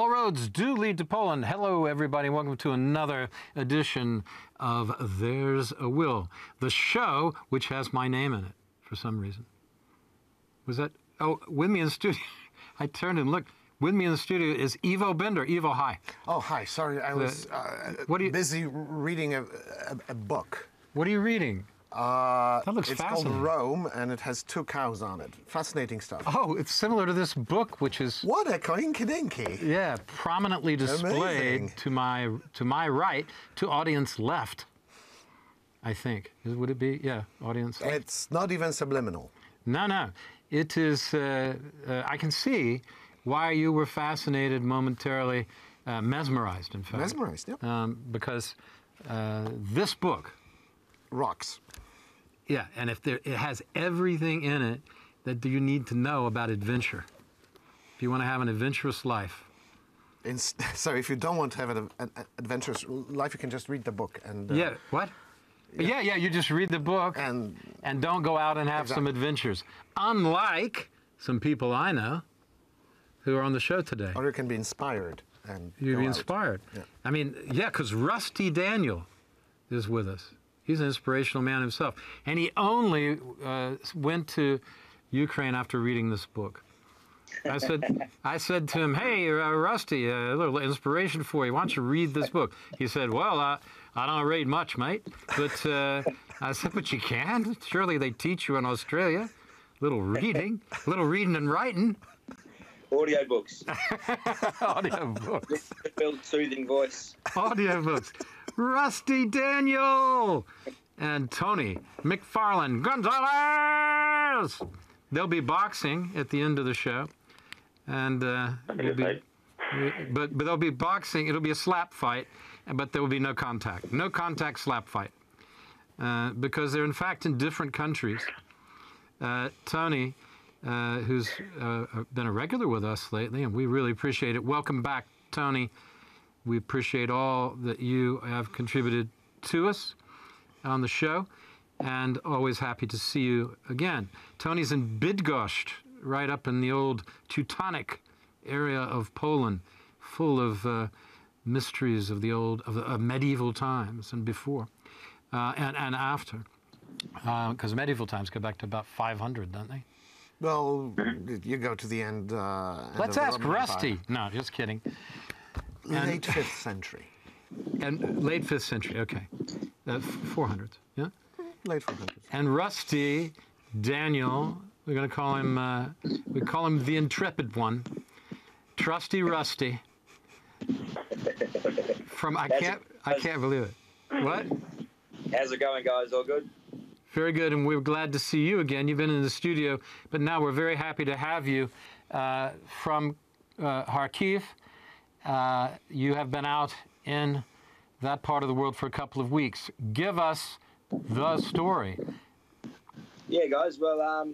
All roads do lead to Poland. Hello, everybody. Welcome to another edition of There's a Will, the show which has my name in it for some reason. Was that? Oh, with me in the studio. I turned and looked. With me in the studio is Ivo Bender. Ivo, hi. Oh, hi. Sorry, I was busy reading a book. What are you reading? That looks it's fascinating. called Rome, and it has 2 cows on it. Fascinating stuff. Oh, it's similar to this book, which is... What a coinkydinky. Yeah, prominently displayed to my right, to audience left, I think. Would it be? Yeah, audience left. It's not even subliminal. No. It is... I can see why you were fascinated momentarily, mesmerized, in fact. Mesmerized, yeah. Because this book... Rocks. Yeah, and it has everything in it that you need to know about adventure. If you want to have an adventurous life. So if you don't want to have an adventurous life, you can just read the book. And yeah, what? Yeah, you just read the book and don't go out and have some adventures. Unlike some people I know who are on the show today. Or you can be inspired. And you'll be inspired. Yeah. I mean, yeah, because Rusty Daniel is with us. He's an inspirational man himself. And he only went to Ukraine after reading this book. I said to him, hey, Rusty, a little inspiration for you. Why don't you read this book? He said, well, I don't read much, mate. But I said, but you can. Surely they teach you in Australia. Little reading and writing. Audio books. Audio books. Build soothing voice. Audio books. Rusty Daniel and Tony McFarlane Gonzalez. They'll be boxing at the end of the show, and but they'll be boxing. It'll be a slap fight, but there will be no contact. No contact slap fight, because they're in fact in different countries. Tony, who's been a regular with us lately, and we really appreciate it. Welcome back, Tony. We appreciate all that you have contributed to us on the show, and always happy to see you again. Tony's in Bydgoszcz, right up in the old Teutonic area of Poland, full of mysteries of of medieval times and before, and after, because medieval times go back to about 500, don't they? Well, you go to the end. Let's ask Rusty. No, just kidding. Late 5th century. And late 5th century, okay. 400s, yeah? Late 400s. And Rusty Daniel, we're going to call him, we call him the intrepid one. Trusty Rusty. I can't believe it. What? How's it going, guys? All good? Very good, and we're glad to see you again. You've been in the studio, but now we're very happy to have you from Harkiv. You have been out in that part of the world for a couple of weeks. Give us the story. Yeah, guys. Well,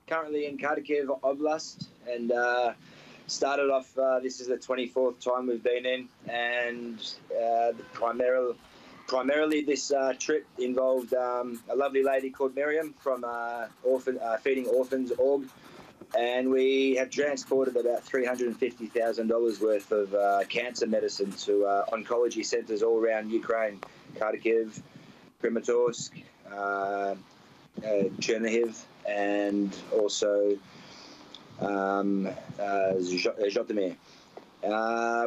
currently in Kyiv Oblast, and started off, this is the 24th time we've been in, and primarily this trip involved a lovely lady called Miriam from Feeding Orphans org. And we have transported about $350,000 worth of cancer medicine to oncology centres all around Ukraine, Harkiv, Kramatorsk, Chernihiv, and also Zhytomyr.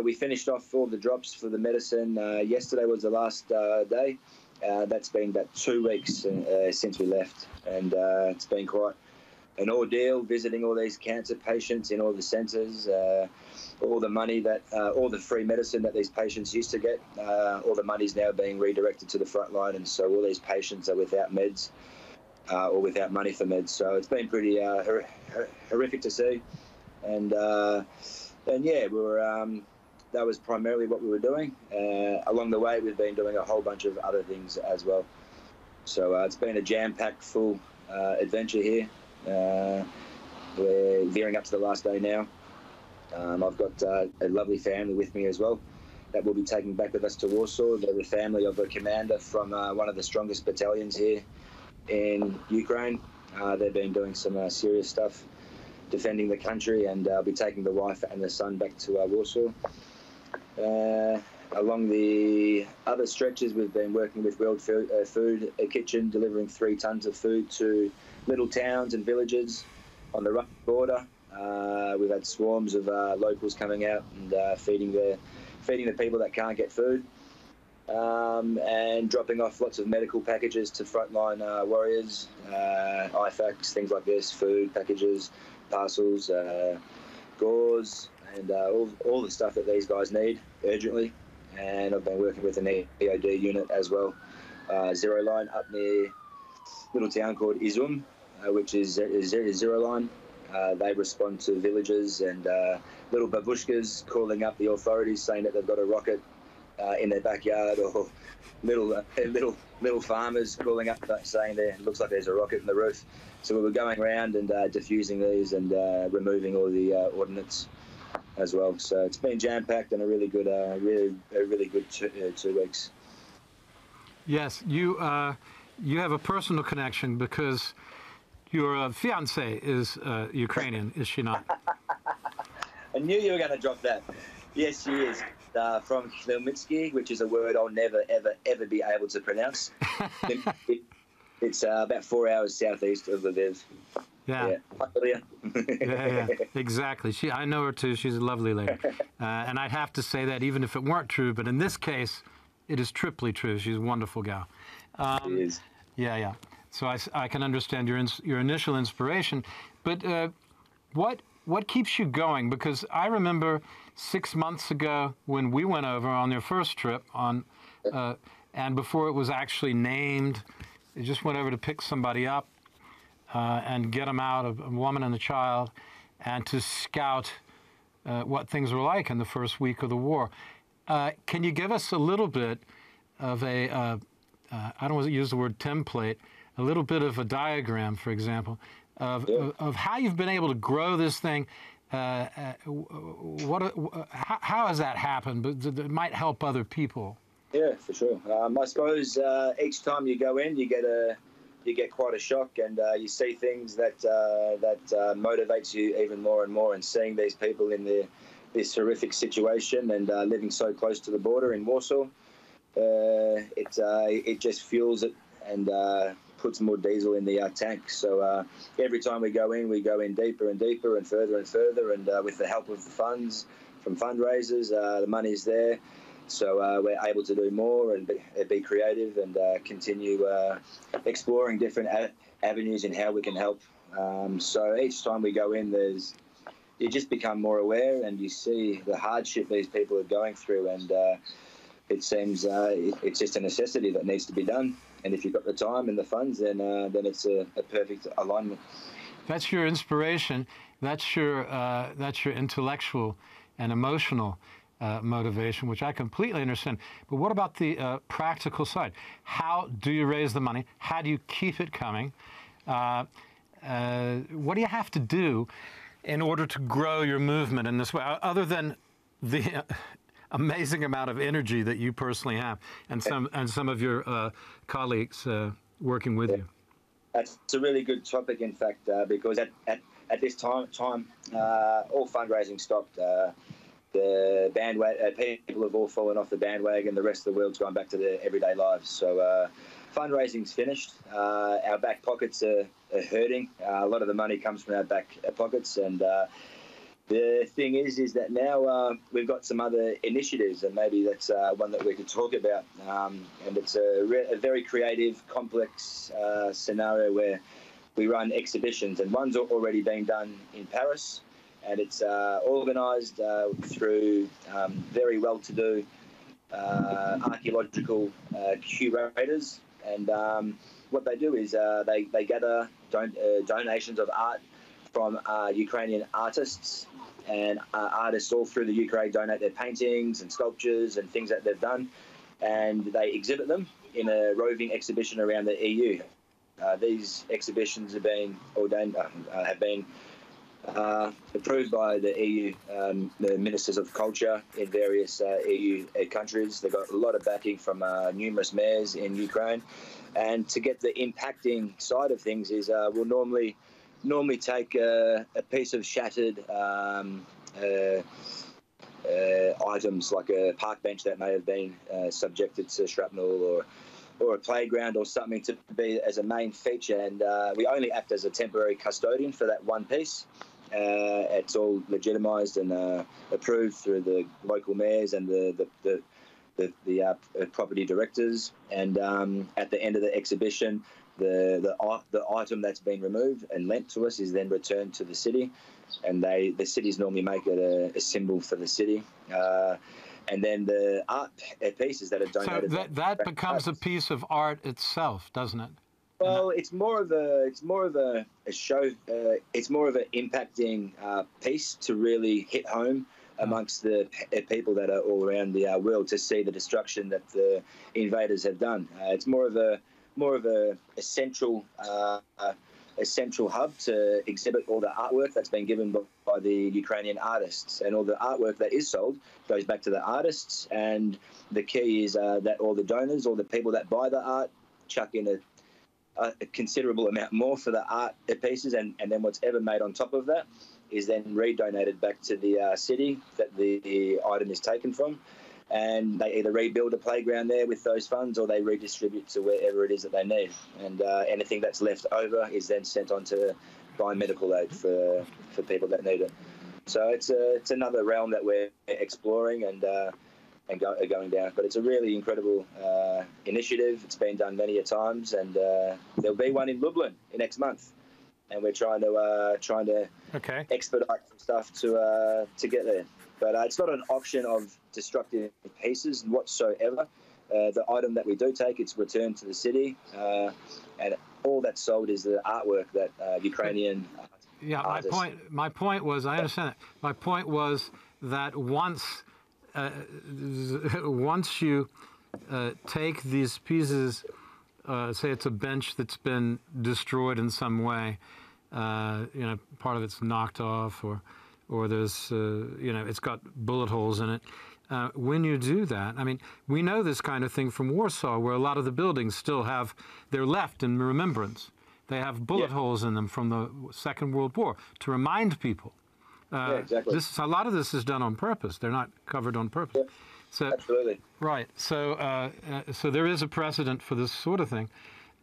We finished off all the drops for the medicine. Yesterday was the last day. That's been about 2 weeks since we left, and it's been quite an ordeal visiting all these cancer patients in all the centres, all the money that, all the free medicine that these patients used to get, all the money's now being redirected to the front line, and so all these patients are without meds or without money for meds. So it's been pretty horrific to see, and yeah, we were. That was primarily what we were doing. Along the way, we've been doing a whole bunch of other things as well. So it's been a jam-packed, full adventure here. We're veering up to the last day now. I've got a lovely family with me as well that we'll be taking back with us to Warsaw. They're the family of a commander from one of the strongest battalions here in Ukraine. They've been doing some serious stuff defending the country, and I'll be taking the wife and the son back to Warsaw. Along the other stretches, we've been working with World Food Kitchen, delivering 3 tons of food to little towns and villages on the Russian border. We've had swarms of locals coming out and feeding the people that can't get food, and dropping off lots of medical packages to frontline warriors, IFACs, things like this, food packages, parcels, gauze, and all the stuff that these guys need urgently. And I've been working with an EOD unit as well, Zero Line, up near a little town called Izum, which is Zero Line. They respond to villages and little babushkas calling up the authorities saying that they've got a rocket in their backyard, or little farmers calling up saying it looks like there's a rocket in the roof. So we were going around and diffusing these and removing all the ordnance as well. So it's been jam-packed and a really good 2 weeks. Yes, you have a personal connection because your fiancée is Ukrainian, is she not? I knew you were going to drop that. Yes, she is. From Khmelnytsky, which is a word I'll never, ever, ever be able to pronounce. It's about 4 hours southeast of Lviv. Yeah. Yeah. Yeah, exactly. I know her too. She's a lovely lady. And I'd have to say that even if it weren't true, but in this case, it is triply true. She's a wonderful gal. She is. Yeah. So I can understand your initial inspiration, but what keeps you going? Because I remember 6 months ago when we went over on your first trip and before it was actually named, you just went over to pick somebody up and get them out, a woman and a child, and to scout what things were like in the first week of the war. Can you give us a little bit of a, I don't want to use the word template, a little bit of a diagram, for example, of how you've been able to grow this thing? How has that happened? But it might help other people. Yeah, for sure. I suppose each time you go in, you get quite a shock, and you see things that motivates you even more and more. And seeing these people in this horrific situation and living so close to the border in Warsaw, it just fuels it and puts more diesel in the tank. So every time we go in deeper and deeper and further, and with the help of the funds from fundraisers, the money's there. So we're able to do more and be creative and continue exploring different avenues in how we can help. So each time we go in, you just become more aware and you see the hardship these people are going through, and it seems it's just a necessity that needs to be done. And if you've got the time and the funds, then it's a perfect alignment. That's your inspiration. That's your intellectual and emotional motivation, which I completely understand. But what about the practical side? How do you raise the money? How do you keep it coming? What do you have to do in order to grow your movement in this way, other than the amazing amount of energy that you personally have and some of your colleagues working with you? That's a really good topic, in fact, because at this time, all fundraising stopped. The bandwagon, people have all fallen off the bandwagon. The rest of the world's gone back to their everyday lives. So fundraising's finished. Our back pockets are hurting. A lot of the money comes from our back pockets, and the thing is that now we've got some other initiatives, and maybe that's one that we could talk about. And it's a very creative, complex scenario where we run exhibitions, and one's already been done in Paris. And it's organised through very well-to-do archaeological curators. And what they do is they gather donations of art from Ukrainian artists, and artists all through the Ukraine donate their paintings and sculptures and things that they've done, and they exhibit them in a roving exhibition around the EU. These exhibitions have been approved by the EU, the Ministers of Culture in various EU countries. They've got a lot of backing from numerous mayors in Ukraine. And to get the impacting side of things is we'll normally normally take a piece of shattered items, like a park bench that may have been subjected to shrapnel, or a playground or something, to be as a main feature, and we only act as a temporary custodian for that one piece. It's all legitimised and approved through the local mayors and the property directors. And at the end of the exhibition, the item that's been removed and lent to us is then returned to the city, and the cities normally make it a symbol for the city. And then the art pieces that are donated. So that becomes a piece of art itself, doesn't it? Well, it's more of a show. It's more of an impacting piece to really hit home amongst the people that are all around the world, to see the destruction that the invaders have done. It's more of a central hub to exhibit all the artwork that's been given by the Ukrainian artists, and all the artwork that is sold goes back to the artists. And the key is that all the donors, all the people that buy the art, chuck in a considerable amount more for the art pieces, and then what's ever made on top of that is then redonated back to the city that the item is taken from. And they either rebuild a playground there with those funds, or they redistribute to wherever it is that they need. And anything that's left over is then sent on to biomedical aid for people that need it. So it's another realm that we're exploring and going down. But it's a really incredible initiative. It's been done many a times, and there'll be one in Lublin next month. And we're trying to expedite some stuff to get there. But it's not an auction of destructive pieces whatsoever. The item that we do take, it's returned to the city, and all that's sold is the artwork that Ukrainian artists. My point was, I understand that. My point was that once you take these pieces, say it's a bench that's been destroyed in some way, part of it's knocked off, or there's, it's got bullet holes in it. When you do that, I mean, we know this kind of thing from Warsaw, where a lot of the buildings still have, they're left in remembrance. They have bullet holes in them from the Second World War to remind people. Exactly. A lot of this is done on purpose. They're not covered on purpose. Yeah, so, absolutely. Right. So, so there is a precedent for this sort of thing.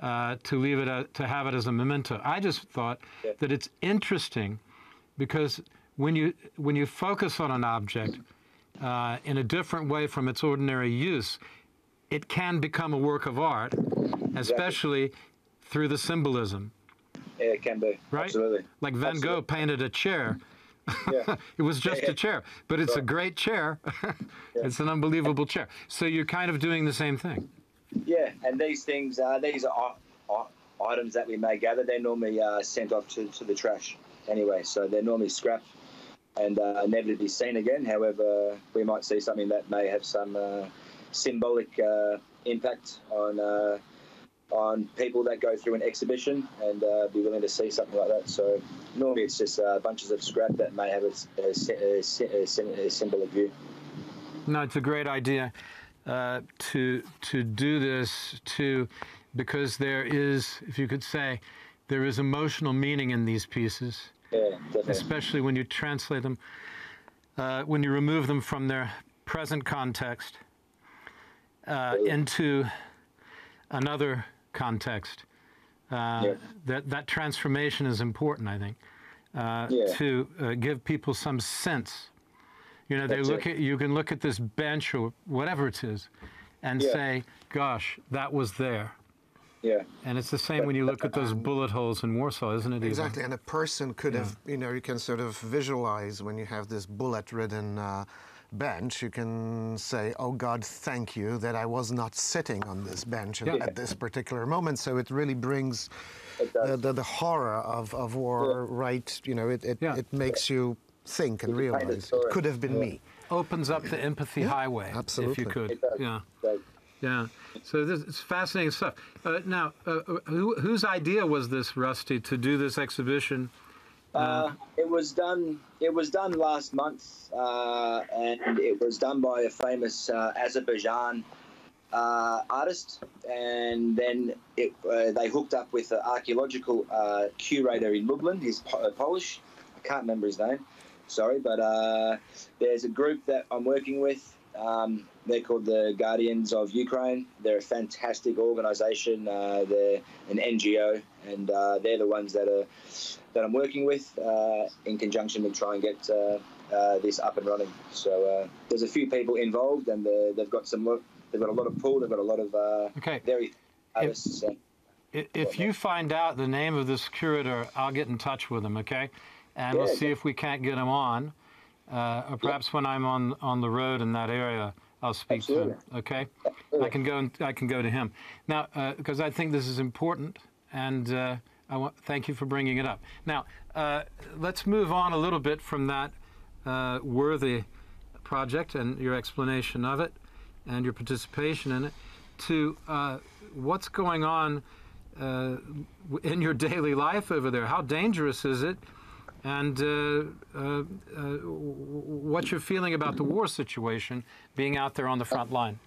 To have it as a memento. I just thought that it's interesting, because when you focus on an object in a different way from its ordinary use, it can become a work of art, especially through the symbolism. Yeah, it can be. Right? Absolutely. Like Van Gogh painted a chair. Yeah. It was just a chair, but it's a great chair. It's an unbelievable chair. So you're kind of doing the same thing. Yeah, and these things, these are items that we may gather. They're normally sent off to the trash anyway, so they're normally scrapped and never to be seen again. However, we might see something that may have some symbolic impact on people that go through an exhibition and be willing to see something like that. So normally it's just bunches of scrap that may have a symbolic view. No, it's a great idea to do this too, because there is, if you could say, there is emotional meaning in these pieces. Yeah, definitely. Especially when you translate them, when you remove them from their present context into another context. That transformation is important, I think, to give people some sense. You can look at this bench or whatever it is and say, gosh, that was there. Yeah. And it's the same when you look at those bullet holes in Warsaw, isn't it? Exactly. And a person could have, you can sort of visualize when you have this bullet-ridden bench, you can say, oh God, thank you that I was not sitting on this bench at this particular moment. So it really brings the horror of war right, it makes you think and realize it could have been me. Opens up the empathy highway, absolutely. If you could. Yeah. So it's fascinating stuff. Now, whose idea was this, Rusty, to do this exhibition? It was done last month, and it was done by a famous Azerbaijan artist, and then they hooked up with an archaeological curator in Lublin. He's Polish. I can't remember his name. Sorry, but there's a group that I'm working with. They're called the Guardians of Ukraine. They're a fantastic organisation. They're an NGO, and they're the ones that I'm working with in conjunction to try and get this up and running. So there's a few people involved, and they've got a lot of pull. They've got a lot of very artists. If you find out the name of this curator, I'll get in touch with him. Okay, and we'll see if we can't get him on. Or perhaps when I'm on the road in that area, I'll speak to him. Okay, I can go to him now because I think this is important, and thank you for bringing it up. Now let's move on a little bit from that worthy project and your explanation of it, and your participation in it, to what's going on in your daily life over there. How dangerous is it? And what you're feeling about the war situation, being out there on the front line.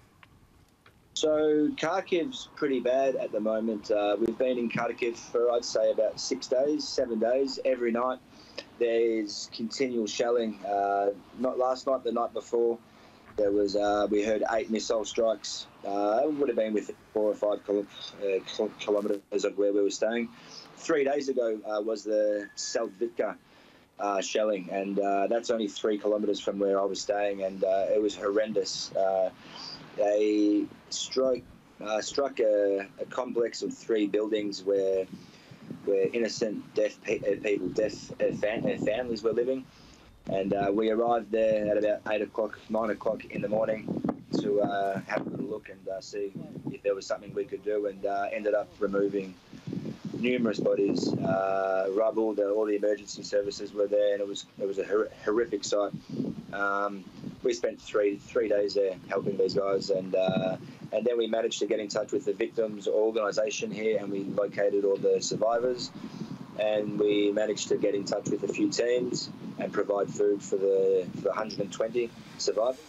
So Kharkiv's pretty bad at the moment. We've been in Kharkiv for, I'd say, about 7 days. Every night there's continual shelling. Not last night, the night before, there was we heard 8 missile strikes. It would have been within 4 or 5 kilometres of where we were staying. 3 days ago was the Selvitka shelling, and that's only 3 kilometres from where I was staying, and it was horrendous. They struck a complex of 3 buildings where innocent deaf people, families were living, and we arrived there at about 8 o'clock, 9 o'clock in the morning to have a little look and see if there was something we could do, and ended up removing numerous bodies, rubble. All the emergency services were there, and it was a horrific sight. We spent three days there helping these guys, and then we managed to get in touch with the victims' organisation here, and we located all the survivors, and we managed to get in touch with a few teams and provide food for the 120 survivors,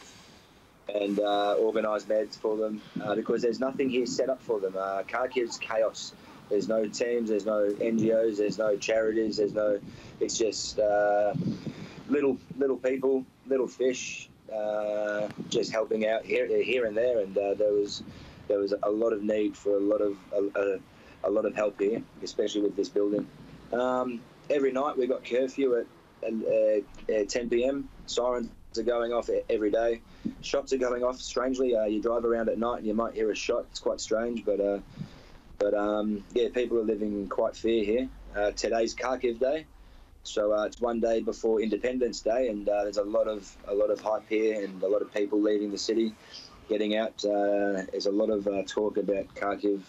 and organise meds for them, because there's nothing here set up for them. Kharkiv's chaos. There's no teams, there's no NGOs, there's no charities, it's just little people, little fish, just helping out here and there, and there was a lot of need for a lot of help here, especially with this building. Every night we got curfew at 10 p.m. Sirens are going off every day. Shots are going off. Strangely, you drive around at night and you might hear a shot. It's quite strange, but yeah, people are living in quite fear here. Today's Kharkiv Day, so it's one day before Independence Day, and there's a lot of hype here, and a lot of people leaving the city, getting out. There's a lot of talk about Kharkiv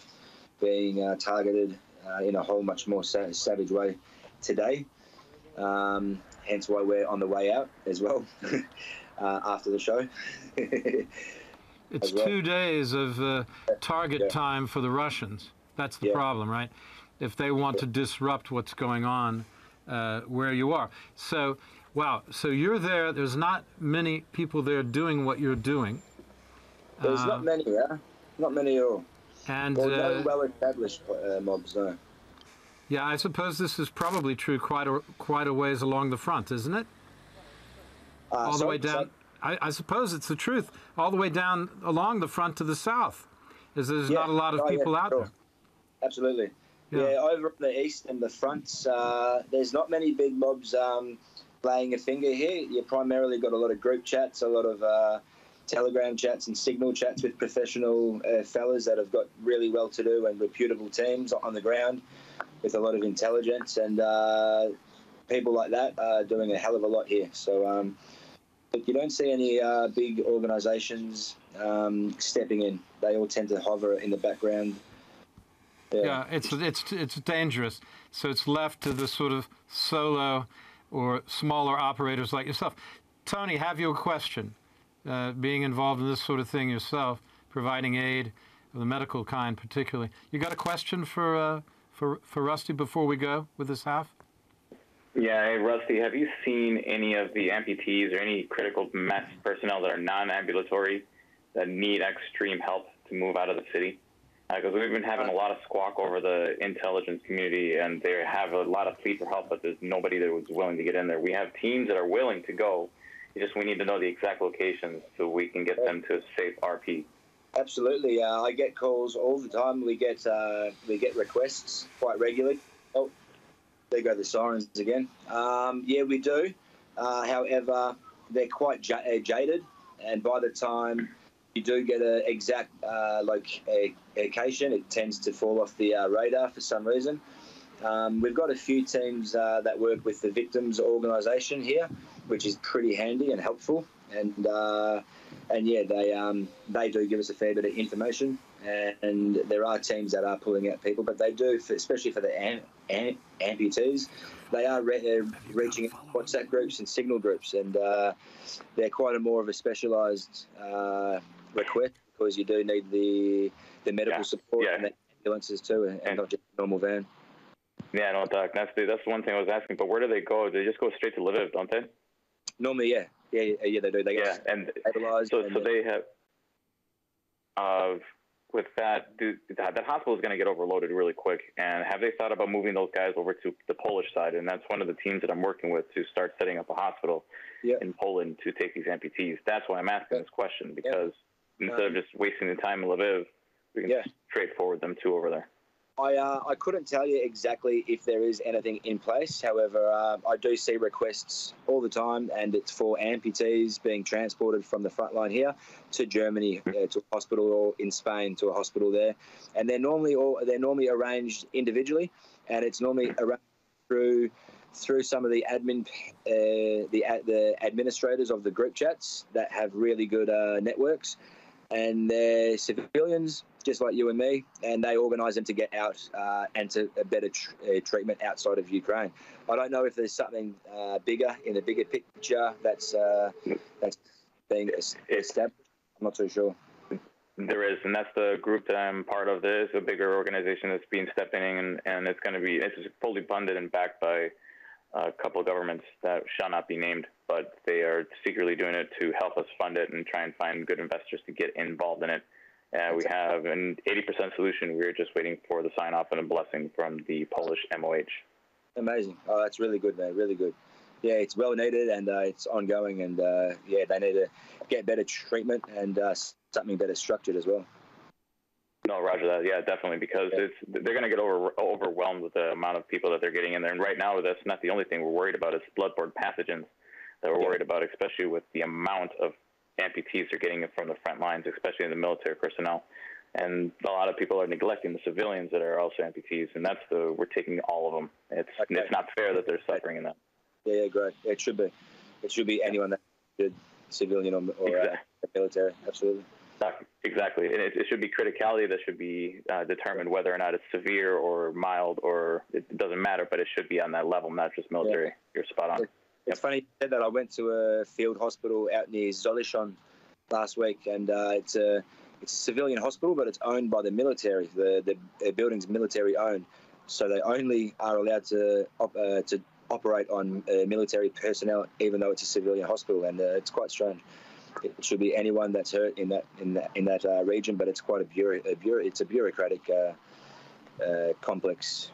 being targeted in a whole much more savage way today. Hence why we're on the way out as well after the show. It's 2 days of target time for the Russians. That's the problem, right? If they want to disrupt what's going on where you are. So, wow. So you're there. There's not many people there doing what you're doing. There's not many, not many at all. And no well-established mobs, no. Yeah, I suppose this is probably true quite a ways along the front, isn't it? All the way down. I suppose it's the truth. All the way down along the front to the south, there's not a lot of people out there. Absolutely. Yeah, over on the east and the fronts, there's not many big mobs laying a finger here. You primarily got a lot of group chats, a lot of Telegram chats and Signal chats with professional fellas that have got really well-to-do and reputable teams on the ground with a lot of intelligence, and people like that are doing a hell of a lot here. So but you don't see any big organisations stepping in. They all tend to hover in the background. Yeah, it's dangerous. So it's left to the sort of solo or smaller operators like yourself. Tony, have you a question? Being involved in this sort of thing yourself, providing aid of the medical kind particularly. You got a question for Rusty before we go with this half? Yeah, hey, Rusty, have you seen any of the amputees or any critical mass personnel that are non-ambulatory that need extreme help to move out of the city? Because we've been having a lot of squawk over the intelligence community, and they have a lot of plea for help, but there's nobody that was willing to get in there. We have teams that are willing to go. We need to know the exact locations so we can get them to a safe RP. Absolutely. I get calls all the time. We get requests quite regularly. Oh, there go the sirens again. Yeah, we do. However, they're quite jaded, and by the time you do get an exact location, it tends to fall off the radar for some reason. We've got a few teams that work with the victims organisation here, which is pretty handy and helpful. And yeah, they do give us a fair bit of information. And there are teams that are pulling out people, but they do, especially for the amputees, they are reaching WhatsApp groups and signal groups, and they're quite more of a specialised request, because you do need the medical support and the ambulances too, and not just a normal van. Yeah, no, Doc, that's the one thing I was asking. But where do they go? They just go straight to Lviv, don't they? Normally, yeah, they do. They get stabilized. So they have. With that, that hospital is going to get overloaded really quick. And have they thought about moving those guys over to the Polish side? And that's one of the teams that I'm working with, to start setting up a hospital in Poland to take these amputees. That's why I'm asking this question, because instead of just wasting the time in Lviv, we can straight forward them to over there. I couldn't tell you exactly if there is anything in place. However, I do see requests all the time, and it's for amputees being transported from the front line here to Germany, to a hospital, or in Spain to a hospital there. And they're normally arranged individually, and it's normally arranged through some of the the administrators of the group chats that have really good networks, and they're civilians just like you and me, and they organise them to get out and to a better treatment outside of Ukraine. I don't know if there's something bigger in the bigger picture that's being established. I'm not too sure. There is, and that's the group that I'm part of. There is a bigger organization that's been stepping in, and it's fully funded and backed by a couple of governments that shall not be named, but they are secretly doing it to help us fund it and try and find good investors to get involved in it. We have an 80% solution. We're just waiting for the sign-off and a blessing from the Polish MOH. Amazing. Oh, that's really good, man. Really good. Yeah, it's well needed, and it's ongoing, and they need to get better treatment and something better structured as well. No, roger that. Yeah, definitely, because they're going to get overwhelmed with the amount of people that they're getting in there. And right now, that's not the only thing we're worried about. It's bloodborne pathogens that we're worried about, especially with the amount of amputees are getting it from the front lines, especially in the military personnel. And a lot of people are neglecting the civilians that are also amputees, and we're taking all of them. It's not fair that they're suffering in that. Yeah, great. It should be. It should be anyone that's a civilian or military. Absolutely. Exactly. And it should be criticality that should be determined, whether or not it's severe or mild, or it doesn't matter, but it should be on that level, not just military. You're spot on. It's funny you said that. I went to a field hospital out near Zolishon last week, and it's a civilian hospital, but it's owned by the military. The building's military owned, so they only are allowed to operate on military personnel, even though it's a civilian hospital, and it's quite strange. It should be anyone that's hurt in that region, but it's quite it's a bureaucratic complex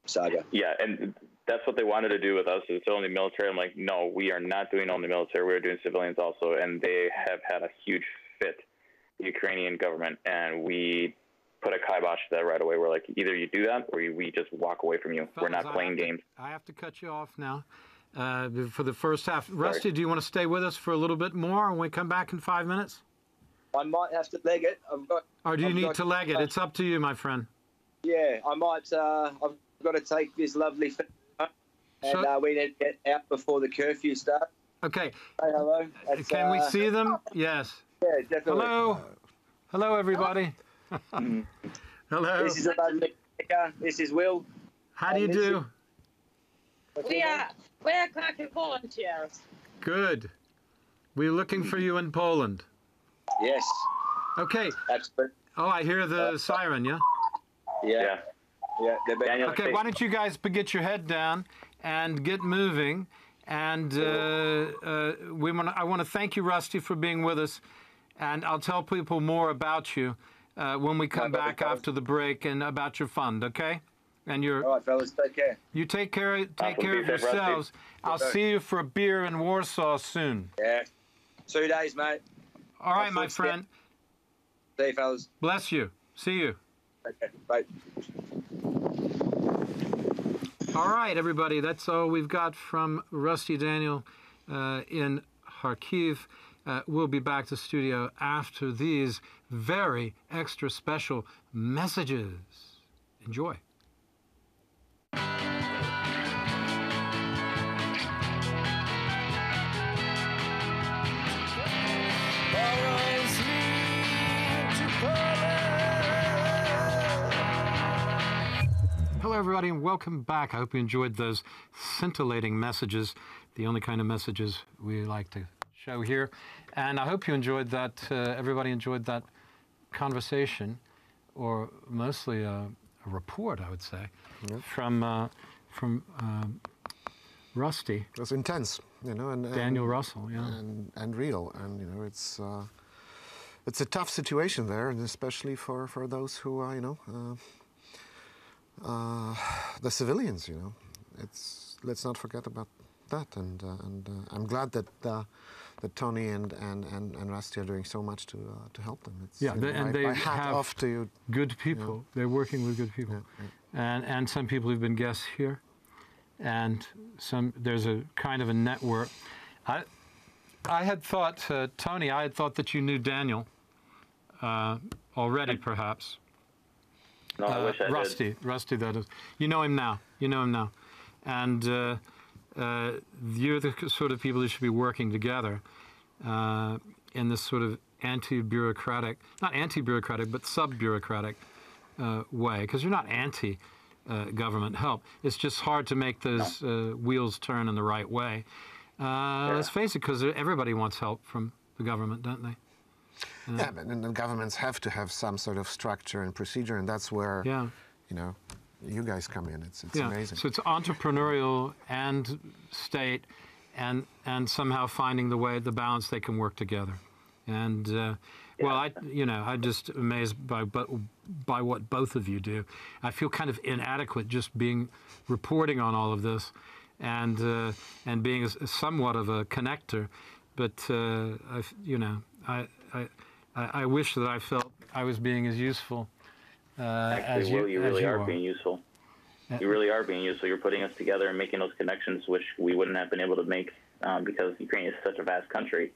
saga. Yeah, and that's what they wanted to do with us. It's only military. I'm like, no, we are not doing only military. We're doing civilians also. And they have had a huge fit, the Ukrainian government. And we put a kibosh to that right away. We're like, either you do that or we just walk away from you. Fellas, we're not playing games. I have to cut you off now for the first half. Rusty, do you want to stay with us for a little bit more when we come back in 5 minutes? I might have to leg it. Or do you need to leg it? It's up to you, my friend. Yeah, I might. I've got to take this lovely film. And we need to get out before the curfew starts. Okay. Say hello. Can we see them? Yes. Yeah, definitely. Hello. Hello, everybody. Hello. This is lovely. This is Will. How do you do? We are Kyiv volunteers. Good. We're looking for you in Poland. Yes. Okay. Absolutely. Oh, I hear the siren, yeah? Yeah. Okay, why don't you guys get your head down and get moving. And I want to thank you, Rusty, for being with us. And I'll tell people more about you. when we come No, back after the break and about your fund, okay? And your. All right, fellas, take care. You take care. Take Awesome. care of Be safe, yourselves. I'll see you for a beer in Warsaw soon. Yeah. 2 days, mate. All right, my friend. See you, fellas. Bless you. See you. Okay, bye. All right, everybody. That's all we've got from Rusty Daniel in Harkiv. We'll be back to studio after these very extra special messages. Enjoy. Hello, everybody, and welcome back. I hope you enjoyed those scintillating messages, the only kind of messages we like to show here. And I hope you enjoyed that, everybody enjoyed that conversation, or mostly a report, I would say, from Rusty. It was intense, you know, and Daniel Russell, yeah. And real, and you know, it's a tough situation there, and especially for those who are, you know, the civilians, you know. Let's not forget about that, and I'm glad that Tony and Rusty are doing so much to help them. It's, Yeah, you know, and they have off to you. Good people. Yeah. They're working with good people, and some people who've been guests here, and there's a kind of a network. I had thought, Tony, I had thought that you knew Daniel already, perhaps. No, I wish I did. Rusty, that is. You know him now. And you're the sort of people who should be working together in this sort of anti-bureaucratic, not anti-bureaucratic, but sub-bureaucratic way, because you're not anti-government help. It's just hard to make those wheels turn in the right way. Let's face it, because everybody wants help from the government, don't they? Yeah, but and the governments have to have some sort of structure and procedure, and that's where, you know, you guys come in. It's amazing. So it's entrepreneurial and state, and somehow finding the balance they can work together. And well, I'm just amazed by what both of you do. I feel kind of inadequate just reporting on all of this, and being somewhat of a connector. But I wish that I felt I was being as useful as you. You really are being useful. You really are being useful. You're putting us together and making those connections, which we wouldn't have been able to make because Ukraine is such a vast country.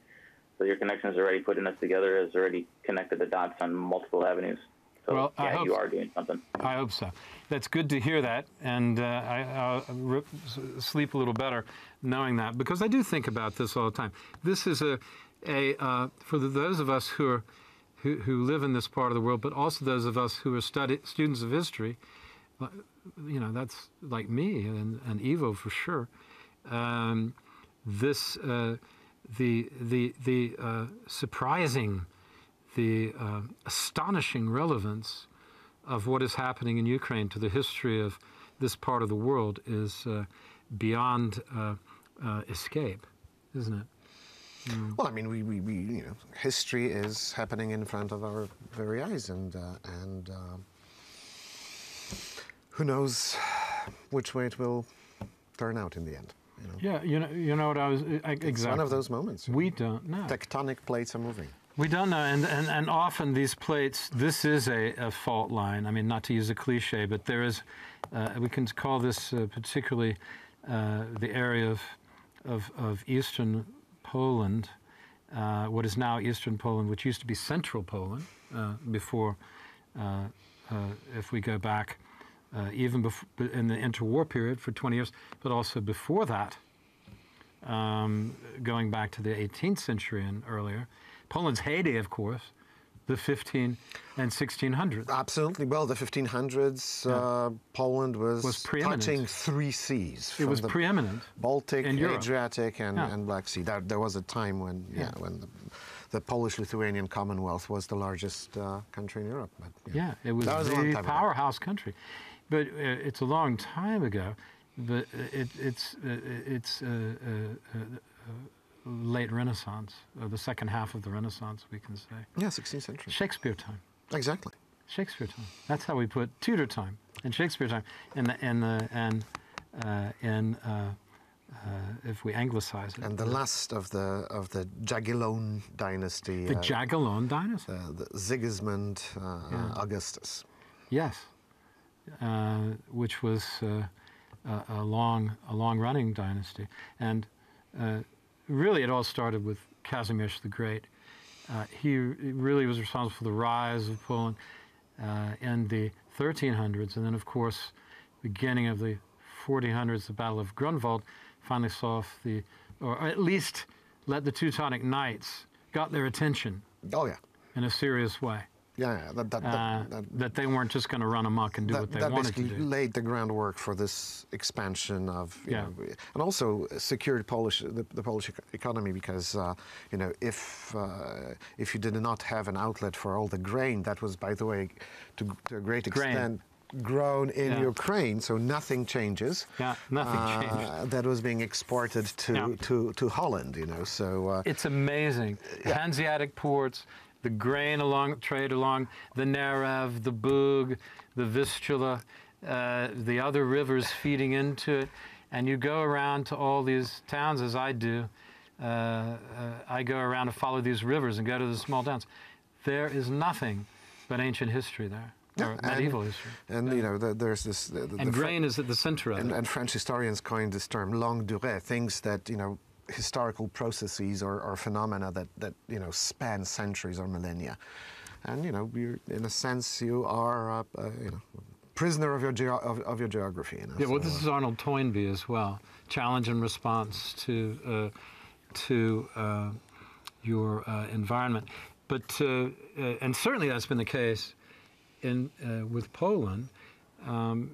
So your connections already putting us together has already connected the dots on multiple avenues. So well, yeah, you are doing something. I hope so. That's good to hear that, and I'll sleep a little better knowing that, because I do think about this all the time. This is for those of us who live in this part of the world, but also those of us who are students of history. You know, that's like me and Ivo for sure. The surprising, the astonishing relevance of what is happening in Ukraine to the history of this part of the world is beyond escape, isn't it? Well, I mean, we you know, history is happening in front of our very eyes, and who knows which way it will turn out in the end. You know? Yeah, you know what I was exactly. It's one of those moments. We don't know. Tectonic plates are moving. We don't know, and often these plates. This is a fault line. I mean, not to use a cliche, but there is. We can call this particularly the area of eastern Poland, what is now eastern Poland, which used to be central Poland before. If we go back, even before, in the interwar period for 20 years, but also before that, going back to the 18th century and earlier. Poland's heyday, of course, the 15 and 1600s. Absolutely. Well, the 1500s, Poland was touching 3 seas. It was preeminent. Baltic, Adriatic, and Black Sea. There was a time when, when the Polish-Lithuanian Commonwealth was the largest country in Europe. But, it was the powerhouse country. But it's a long time ago. But it's late Renaissance, or the second half of the Renaissance, we can say. Yeah, 16th century. Shakespeare time. Exactly. Shakespeare time. That's how we put Tudor time and Shakespeare time if we anglicize it. And the last of the Jagiellon dynasty. The Jagiellon dynasty. The Sigismund Augustus. Yes, which was a long-running dynasty, and really it all started with Kazimierz the Great. He really was responsible for the rise of Poland in the 1300s, and then of course, beginning of the 1400s, the Battle of Grunwald finally saw off or at least let the Teutonic Knights got their attention. Oh yeah. In a serious way. Yeah, that they weren't just going to run amok and do what they wanted to do. That basically laid the groundwork for this expansion of, you know, and also secured the Polish economy because, you know, if you did not have an outlet for all the grain that was, by the way, to a great extent grown in Ukraine, so nothing changes. Yeah, nothing changed. That was being exported to Holland, you know. So it's amazing. The Hanseatic ports. The grain trade along the Nerev, the Bug, the Vistula, the other rivers feeding into it. And you go around to all these towns, as I do. I go around to follow these rivers and go to the small towns. There is nothing but ancient history there, or medieval history. And, you know, there's this... and grain is at the center of it. And French historians coined this term, longue durée, things that, you know, historical processes or phenomena that you know span centuries or millennia, and you know in a sense you are you know prisoner of your geography. You know, yeah, well, this is Arnold Toynbee as well. Challenge and response to your environment, but and certainly that's been the case with Poland,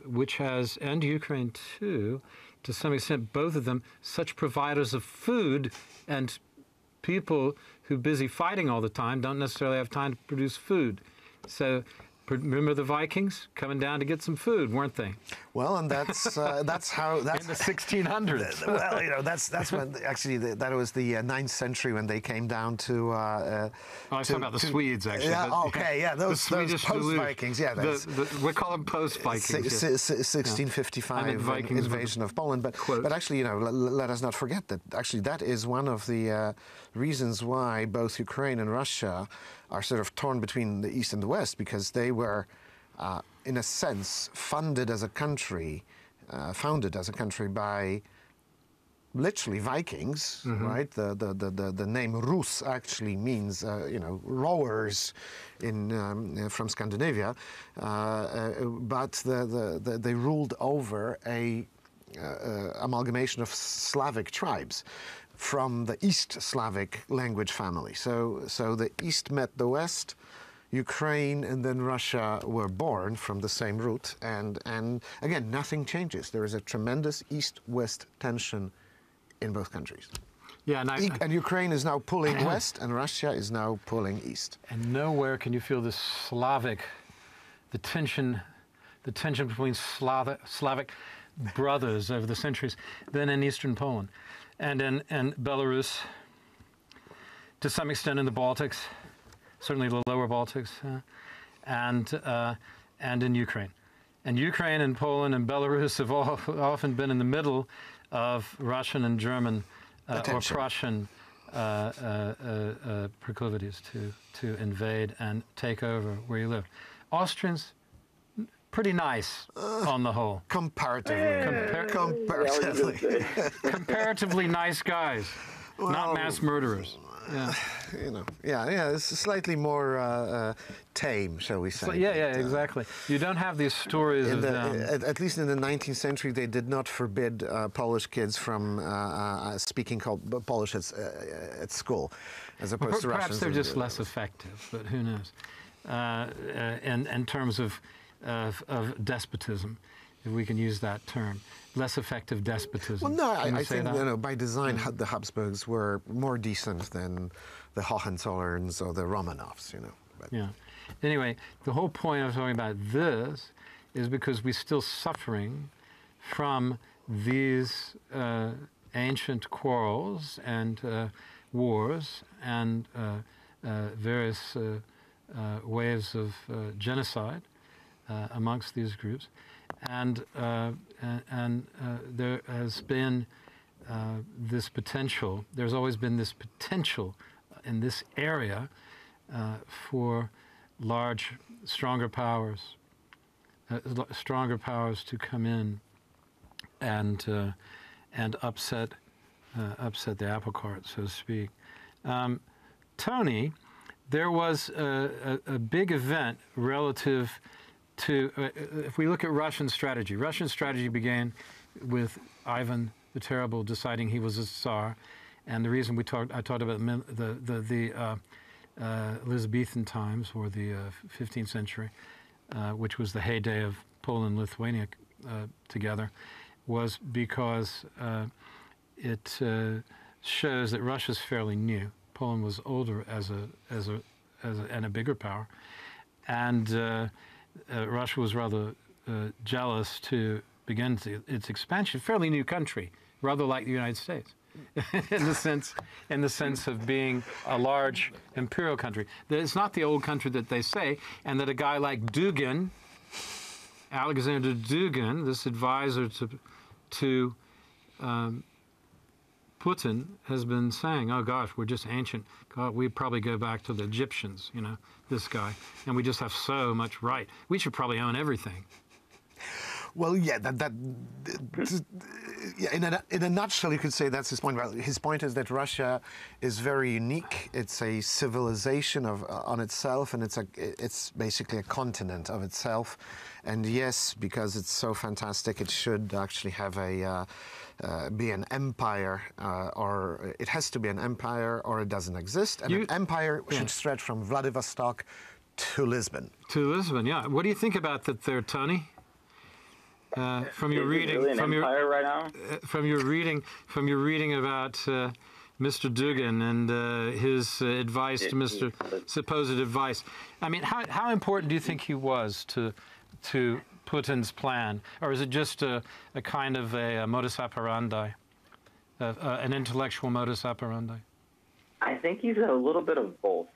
which has, and Ukraine too. To some extent, both of them, such providers of food, and people who are busy fighting all the time don't necessarily have time to produce food. So remember the Vikings coming down to get some food, weren't they? Well, and that's how that's in the 1600s. Well, you know, that's when actually that was the 9th century when they came down to. I was talking about the Swedes, actually. Yeah, okay, yeah, those post-Vikings, yeah. We call them post-Vikings. 1655 invasion of Poland, but actually, you know, let us not forget that actually that is one of the reasons why both Ukraine and Russia are sort of torn between the East and the West, because they were, in a sense, founded as a country by literally Vikings, right? The name Rus actually means, you know, rowers from Scandinavia, but they ruled over a amalgamation of Slavic tribes from the East Slavic language family. So the East met the West, Ukraine and then Russia were born from the same root, and again, nothing changes. There is a tremendous East-West tension in both countries. Yeah, and Ukraine is now pulling west, and Russia is now pulling east. And nowhere can you feel the Slavic, the tension between Slavic brothers over the centuries than in Eastern Poland. And in Belarus, to some extent in the Baltics, certainly the lower Baltics, and in Ukraine. And Ukraine and Poland and Belarus have often been in the middle of Russian and German or Prussian proclivities to invade and take over where you live. Austrians, pretty nice on the whole. Comparatively nice guys, not mass murderers. Yeah. You know, it's slightly more tame, shall we say. So, exactly. You don't have these stories of at least in the 19th century, they did not forbid Polish kids from speaking Polish at school, as opposed to Russians. Perhaps they're just less effective, but who knows? In terms of despotism, if we can use that term. Less effective despotism. Well, no, I think by design the Habsburgs were more decent than the Hohenzollerns or the Romanovs, you know. But. Yeah. Anyway, the whole point of talking about this is because we're still suffering from these ancient quarrels and wars and various waves of genocide amongst these groups, and there has been this potential. There's always been this potential in this area for large, stronger powers to come in and upset the apple cart, so to speak. Tony, there was a big event relative to, if we look at Russian strategy began with Ivan the Terrible deciding he was a Tsar, and the reason I talked about the Elizabethan times, or the 15th century, which was the heyday of Poland and Lithuania together, was because it shows that Russia's fairly new. Poland was older and a bigger power, and Russia was rather jealous to begin its expansion. Fairly new country, rather like the United States, in the sense of being a large imperial country. It's not the old country that they say, and that a guy like Dugin, Alexander Dugin, this advisor to Putin, has been saying, "Oh gosh, we're just ancient. God, we probably go back to the Egyptians, you know, this guy, and we just have so much right. We should probably own everything." Well, yeah, yeah, in a nutshell, you could say that's his point. Well, his point is that Russia is very unique. It's a civilization on itself, and it's basically a continent of itself. And yes, because it's so fantastic, it should actually have be an empire, or it has to be an empire, or it doesn't exist. And an empire should stretch from Vladivostok to Lisbon. To Lisbon, yeah. What do you think about that, there, Tony? From your reading, really right now? From your reading about Mr. Dugin and his advice to Mr. supposed advice. I mean, how important do you think he was to Putin's plan, or is it just a kind of a modus operandi, an intellectual modus operandi? I think he's a little bit of both.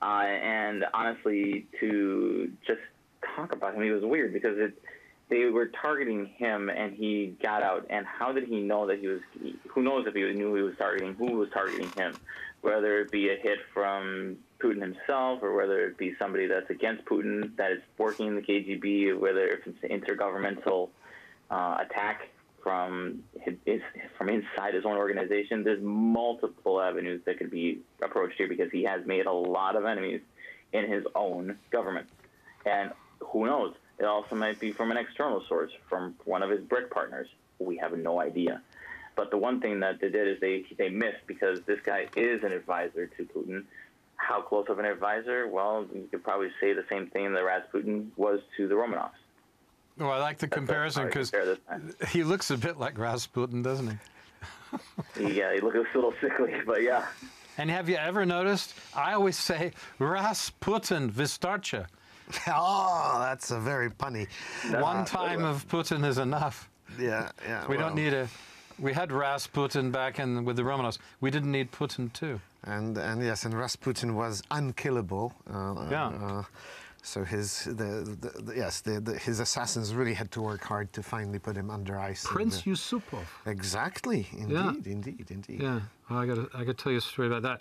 And honestly, to just talk about him, he was weird because they were targeting him, and he got out. And how did he know that he was? Who knows if he knew he was targeting? Who was targeting him? Whether it be a hit from Putin himself, or whether it be somebody that's against Putin that is working in the KGB, or whether it's an intergovernmental attack from inside his own organization. There's multiple avenues that could be approached here, because he has made a lot of enemies in his own government. And who knows? It also might be from an external source, from one of his BRIC partners. We have no idea. But the one thing that they did is they missed, because this guy is an advisor to Putin. How close of an advisor? Well, you could probably say the same thing that Rasputin was to the Romanovs. Well, I like the comparison, because he looks a bit like Rasputin, doesn't he? Yeah, he looks a little sickly, but yeah. And have you ever noticed, I always say, Rasputin Vistarcha. Oh, that's a very punny. One time of Putin is enough. Yeah. We don't need we had Rasputin back with the Romanovs. We didn't need Putin too. And yes, and Rasputin was unkillable. So his assassins really had to work hard to finally put him under ice. Prince Yusupov. Exactly. Indeed. Yeah. Well, I got to tell you a story about that.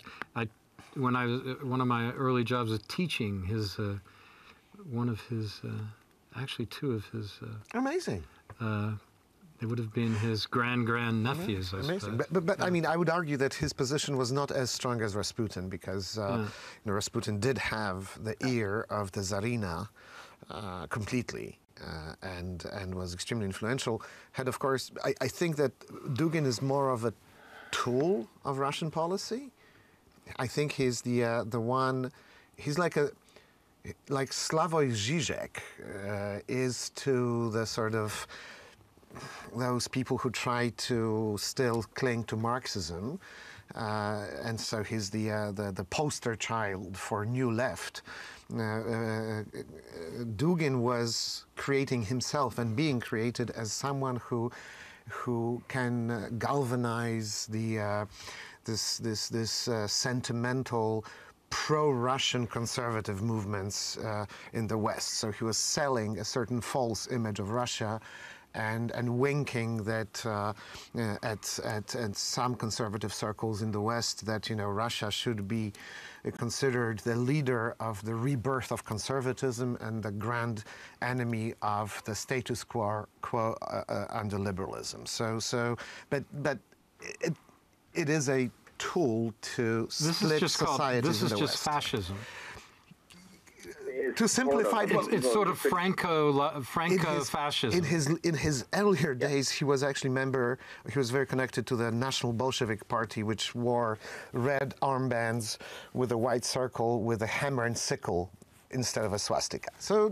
When I was one of my early jobs was teaching his. One of his, actually two of his... Amazing. They would have been his grand-nephews, I suppose. But I mean, I would argue that his position was not as strong as Rasputin, because Rasputin did have the ear of the Tsarina completely, and was extremely influential. Had, of course, I think that Dugin is more of a tool of Russian policy. I think he's the one... He's like Slavoj Žižek is to the sort of those people who try to still cling to Marxism, and so he's the poster child for New Left. Dugin was creating himself and being created as someone who can galvanize this sentimental pro-Russian conservative movements in the West. So he was selling a certain false image of Russia, and winking that at some conservative circles in the West that Russia should be considered the leader of the rebirth of conservatism and the grand enemy of the status quo under liberalism. But it is a tool to split societies. This is in the just West. Fascism. To simplify, It's sort of Franco-fascism. In his earlier days, he was actually he was very connected to the National Bolshevik Party, which wore red armbands with a white circle with a hammer and sickle instead of a swastika. So,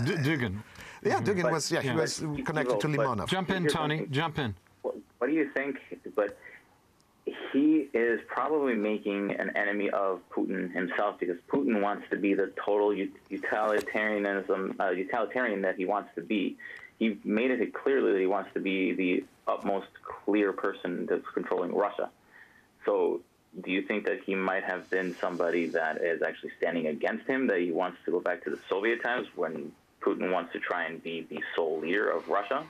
Dugin. Yeah, Dugin was. Yeah, he was connected to Limonov. Jump in, Tony. Jump in. What do you think? But he is probably making an enemy of Putin himself, because Putin wants to be the total utilitarian that he wants to be. He made it clearly that he wants to be the utmost clear person that's controlling Russia. So do you think that he might have been somebody that is actually standing against him, that he wants to go back to the Soviet times when Putin wants to try and be the sole leader of Russia?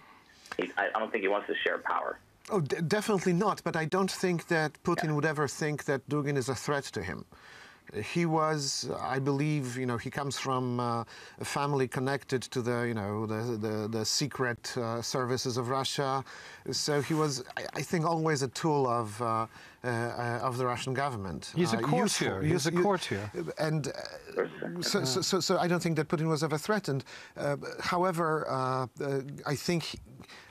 I don't think he wants to share power. Oh, definitely not. But I don't think that Putin would ever think that Dugin is a threat to him. He was, I believe, he comes from a family connected to the secret services of Russia. So he was, I think, always a tool of the Russian government. He's a courtier. He's a courtier. And so I don't think that Putin was ever threatened. However, I think.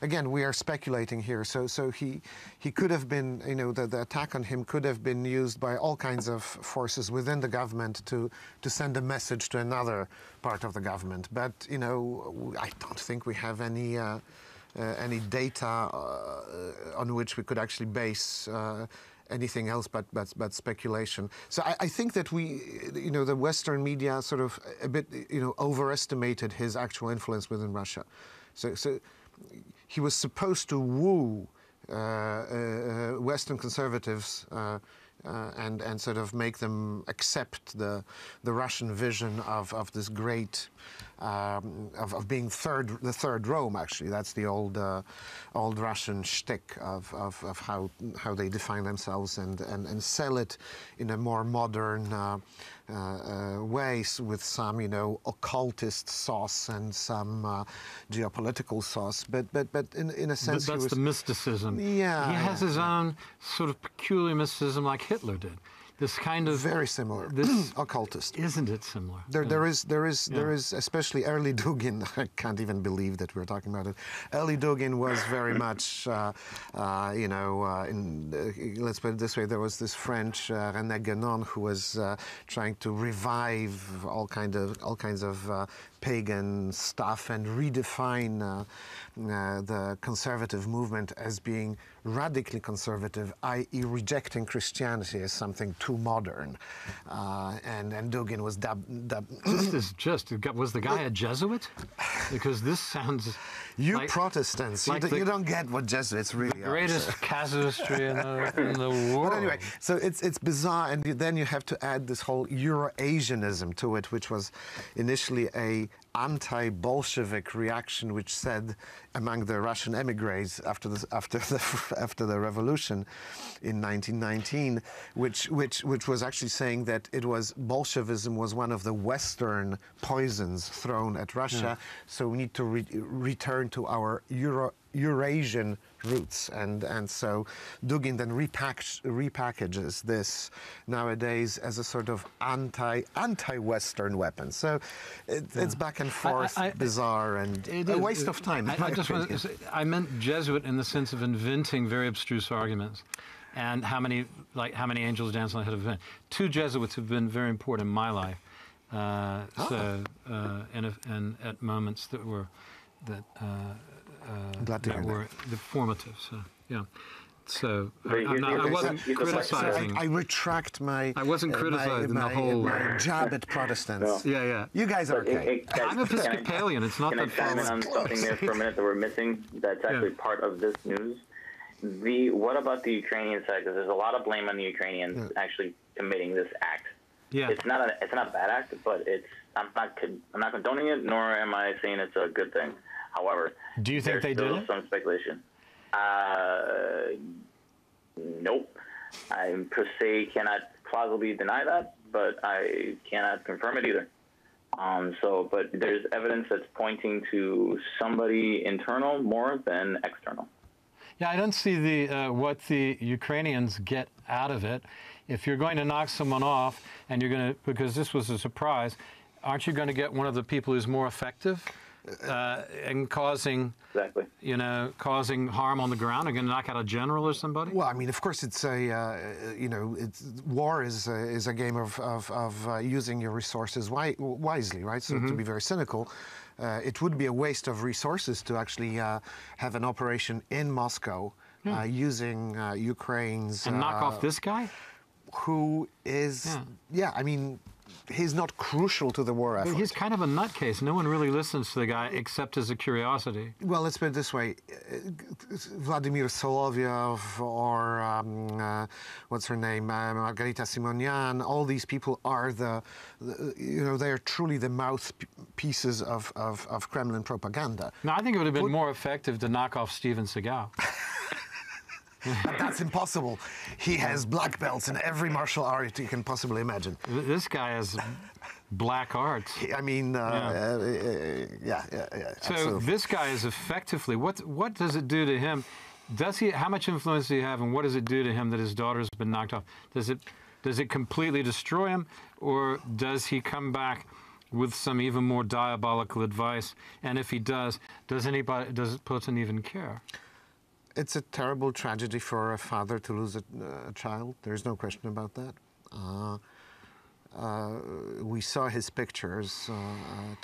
Again, we are speculating here. So he could have been, the attack on him could have been used by all kinds of forces within the government to send a message to another part of the government. But I don't think we have any data on which we could actually base anything else but speculation. So I think that the Western media sort of a bit, overestimated his actual influence within Russia. So he was supposed to woo Western conservatives and sort of make them accept the Russian vision of this great of being the third Rome. Actually, that's the old Russian shtick of how they define themselves and sell it in a more modern ways with some occultist sauce and some geopolitical sauce. But in a sense, that's the mysticism. Yeah, he has his own sort of peculiar mysticism, like Hitler did. This kind of very similar. This occultist, isn't it similar? There is especially early Dugin. I can't even believe that we're talking about it. Early Dugin was very much, let's put it this way. There was this French René Guénon who was trying to revive all kinds of pagan stuff and redefine the conservative movement as being radically conservative, i.e. rejecting Christianity as something too modern. And Dugin was was the guy a Jesuit? Because this sounds... You like, Protestants, like you don't get what Jesuits really are. Greatest casuistry in the world. But anyway, so it's bizarre, and then you have to add this whole Euro-Asianism to it, which was initially a anti-Bolshevik reaction, which said among the Russian emigres after the revolution in 1919, which was actually saying that it was Bolshevism was one of the Western poisons thrown at Russia, so we need to return to our Eurasian roots, and so Dugin then repackages this nowadays as a sort of anti-Western weapon. So it's back and forth, bizarre, and a waste of time. I meant Jesuit in the sense of inventing very abstruse arguments. And how many angels dance on the head of a pin. Two Jesuits have been very important in my life. And at moments that were formative. So yeah. So I wasn't criticizing. I retract my. I wasn't criticizing the whole jab at Protestants. No. Yeah. You guys are okay. I'm Episcopalian. It's not that far. Can I comment on something there for a minute that we're missing? That's actually part of this news. What about the Ukrainian side? Because there's a lot of blame on the Ukrainians actually committing this act. Yeah. It's not a bad act, but I'm not condoning it, nor am I saying it's a good thing. However, do you think they did it? Some speculation. Nope. I per se cannot plausibly deny that, but I cannot confirm it either. But there's evidence that's pointing to somebody internal more than external. Yeah, I don't see what the Ukrainians get out of it. If you're going to knock someone off, and you're going to, because this was a surprise, aren't you going to get one of the people who's more effective in causing, causing harm on the ground? Are you going to knock out a general or somebody? Well, I mean, of course, it's war is a game of using your resources wisely, right? So to be very cynical, it would be a waste of resources to actually have an operation in Moscow using Ukraine's... And knock off this guy? Who is... I mean, he's not crucial to the war effort. But he's kind of a nutcase. No one really listens to the guy except as a curiosity. Well, let's put it this way. Vladimir Solovyov or, what's her name, Margarita Simonian, all these people are they are truly the mouthpieces of Kremlin propaganda. No, I think it would have been more effective to knock off Steven Seagal. But that's impossible. He has black belts in every martial art you can possibly imagine. This guy has black arts. I mean, So absolutely. this guy is effectively, what does it do to him? How much influence does he have, and what does it do to him that his daughter's been knocked off? Does it completely destroy him, or does he come back with some even more diabolical advice? And if he does Putin even care? It's a terrible tragedy for a father to lose a child. There's no question about that. We saw his pictures,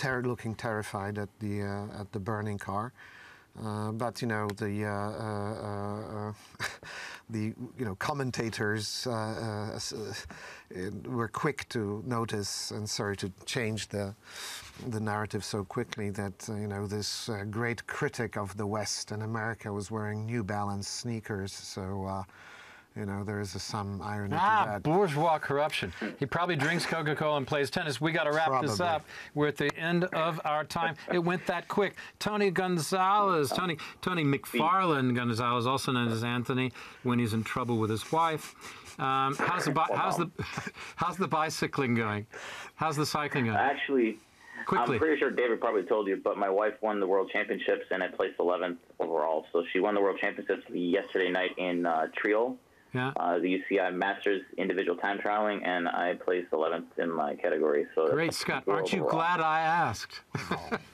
looking terrified at the burning car. But the commentators were quick to notice and sorry to change the narrative so quickly that this great critic of the West and America was wearing New Balance sneakers. So there is some irony to that. Bourgeois corruption. He probably drinks Coca-Cola and plays tennis. We got to wrap this up. We're at the end of our time. It went that quick. Tony Gonzalez, Tony McFarlane Gonzalez, also known as Anthony, when he's in trouble with his wife. How's the bicycling going? How's the cycling going? Actually, quickly. I'm pretty sure David probably told you, but my wife won the World Championships, and I placed 11th overall. So she won the World Championships yesterday night in Triol. Yeah. The UCI Masters individual time trialing, and I placed 11th in my category. So great, Scott. Aren't you glad I asked?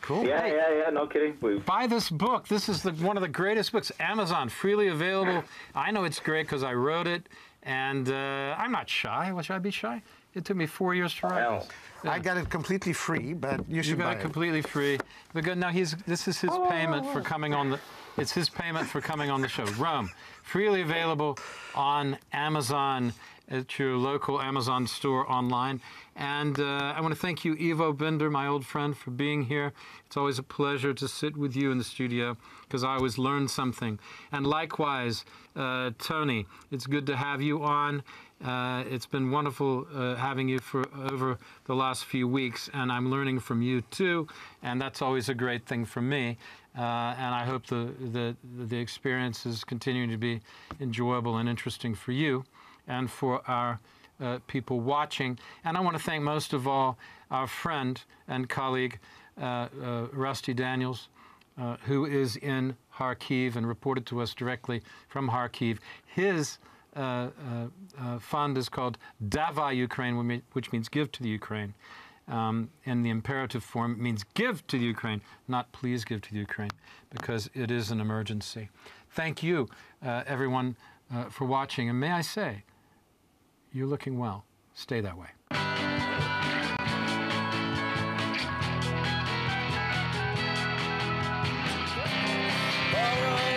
Cool. Yeah, no kidding. Buy this book. This is one of the greatest books. Amazon, freely available. I know it's great because I wrote it, and I'm not shy. Why should I be shy? It took me 4 years to write this. I got it completely free, but you should buy it. You got it completely free. Because now this is his payment for coming on the. It's his payment for coming on the show. Rome, freely available on Amazon at your local Amazon store online. And I want to thank you, Ivo Bender, my old friend, for being here. It's always a pleasure to sit with you in the studio because I always learn something. And likewise, Tony, it's good to have you on. It's been wonderful having you for over the last few weeks, and I'm learning from you too, and that's always a great thing for me. And I hope the experience is continuing to be enjoyable and interesting for you and for our people watching. And I want to thank most of all our friend and colleague, Rusty Daniels, who is in Harkiv and reported to us directly from Harkiv. His fund is called Davaj Ukraine, which means give to the Ukraine. In the imperative form, it means give to the Ukraine, not please give to the Ukraine, because it is an emergency. Thank you, everyone, for watching. And may I say, you're looking well. Stay that way. Borrow